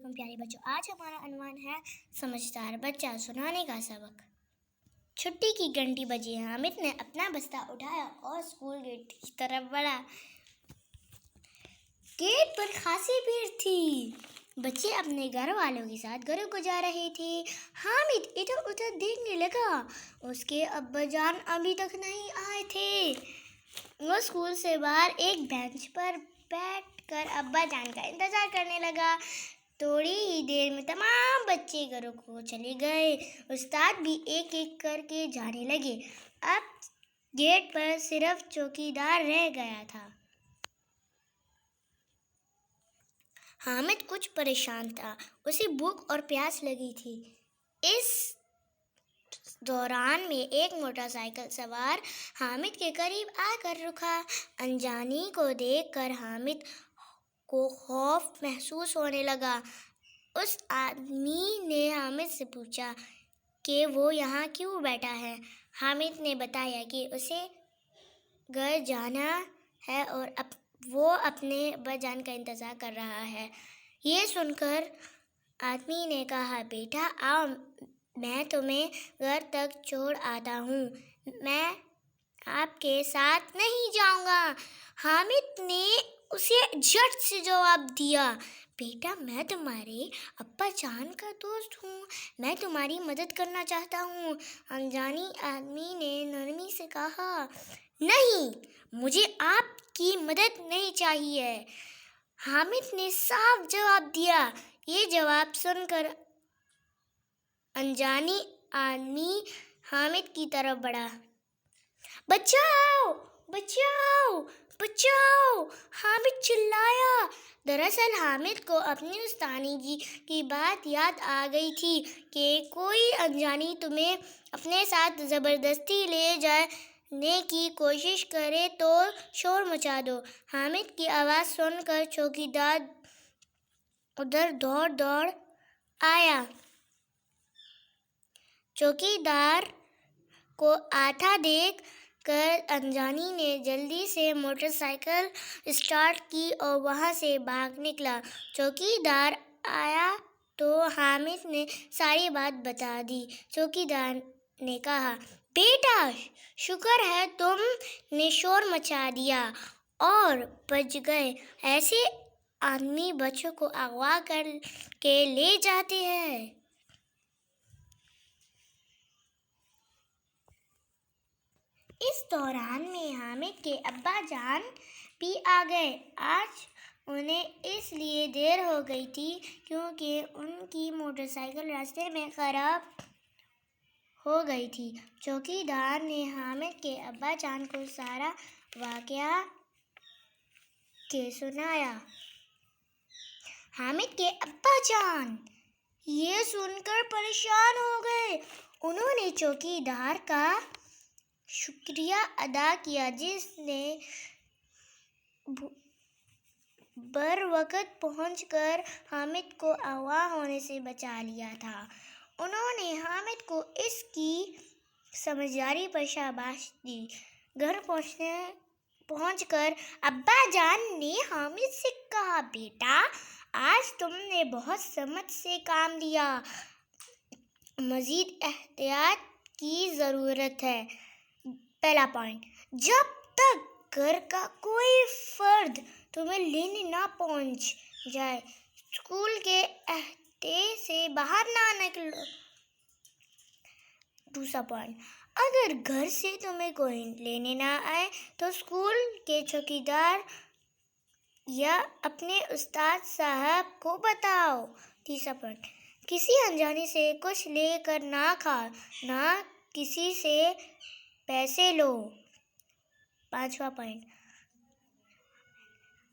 علیکم پیارے بچوں، آج ہمارا عنوان ہے سمجھدار بچہ سنانے کا سبق۔ چھٹی کی گھنٹی بجی، حامد نے اپنا بستہ اٹھایا اور اسکول گیٹ کی طرف بڑھا۔ گیٹ پر خاصی بھیڑ تھی، بچے اپنے گھر والوں کے ساتھ گھروں کو جا رہے تھے۔ حامد ادھر ادھر دیکھنے لگا، اس کے ابا جان ابھی تک نہیں آئے تھے۔ وہ اسکول سے باہر ایک بینچ پر بیٹھ کر ابا جان کا انتظار کرنے لگا۔ تھوڑی ہی دیر میں تمام بچے گھروں کو چلے گئے، استاد بھی ایک ایک کر کے جانے لگے۔ اب گیٹ پر صرف چوکیدار رہ گیا تھا۔ حامد کچھ پریشان تھا، اسے بھوک اور پیاس لگی تھی۔ اس دوران میں ایک موٹر سائیکل سوار حامد کے قریب آ کر رکا۔ انجانی کو دیکھ کر حامد کو خوف محسوس ہونے لگا۔ اس آدمی نے حامد سے پوچھا کہ وہ یہاں کیوں بیٹھا ہے۔ حامد نے بتایا کہ اسے گھر جانا ہے اور وہ اپنے ابا جان کا انتظار کر رہا ہے۔ یہ سن کر آدمی نے کہا، بیٹا آؤ، میں تمہیں گھر تک چھوڑ آتا ہوں، میں آپ کے ساتھ نہیں جاؤں گا۔ حامد نے اسے جھٹ سے جواب دیا، بیٹا میں تمہارے ابا جان کا دوست ہوں، میں تمہاری مدد کرنا چاہتا ہوں۔ انجانی آدمی نے نرمی سے کہا، نہیں، مجھے آپ کی مدد نہیں چاہیے۔ حامد نے صاف جواب دیا۔ یہ جواب سن کر انجانی آدمی حامد کی طرف بڑھا۔ بچاؤ، بچاؤ، بچاؤ، حامد چلایا۔ دراصل حامد کو اپنی استانی کی بات یاد آ گئی تھی کہ کوئی انجانی تمہیں اپنے ساتھ زبردستی لے جانے کی کوشش کرے تو شور مچا دو۔ حامد کی آواز سن کر چوکیدار ادھر دوڑ آیا۔ چوکیدار کو آتا دیکھ کر انجانی نے جلدی سے موٹر سائیکل اسٹارٹ کی اور وہاں سے بھاگ نکلا۔ چوکیدار آیا تو حامد نے ساری بات بتا دی۔ چوکیدار نے کہا، بیٹا شکر ہے تم نے شور مچا دیا اور بچ گئے، ایسے آدمی بچوں کو اغوا کر کے لے جاتے ہیں۔ اس دوران میں حامد کے ابا جان بھی آ گئے۔ آج انہیں اس لیے دیر ہو گئی تھی کیونکہ ان کی موٹر سائیکل راستے میں خراب ہو گئی تھی۔ چوکیدار نے حامد کے ابا جان کو سارا واقعہ سنایا۔ حامد کے ابا جان یہ سن کر پریشان ہو گئے۔ انہوں نے چوکیدار کا شکریہ ادا کیا جس نے بروقت پہنچ کر حامد کو اغوا ہونے سے بچا لیا تھا۔ انہوں نے حامد کو اس کی سمجھداری پر شاباشی دی۔ گھر پہنچ کر ابا جان نے حامد سے کہا، بیٹا آج تم نے بہت سمجھ سے کام لیا، مزید احتیاط کی ضرورت ہے۔ پہلا پوائنٹ، جب تک گھر کا کوئی فرد تمہیں لینے نہ پہنچ جائے، اسکول کے احاطے سے باہر نہ نکلو۔ دوسرا پوائنٹ، اگر گھر سے تمہیں کوئی لینے نہ آئے تو اسکول کے چوکیدار یا اپنے استاد صاحب کو بتاؤ۔ تیسرا پوائنٹ، کسی انجانی سے کچھ لے کر نہ کھاؤ، نہ کسی سے پیسے لو۔ پانچواں پوائنٹ،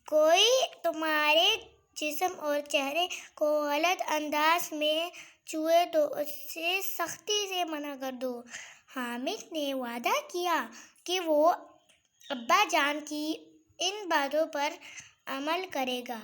کوئی تمہارے جسم اور چہرے کو غلط انداز میں چھوئے تو اسے سختی سے منع کر دو۔ حامد نے وعدہ کیا کہ وہ ابا جان کی ان باتوں پر عمل کرے گا۔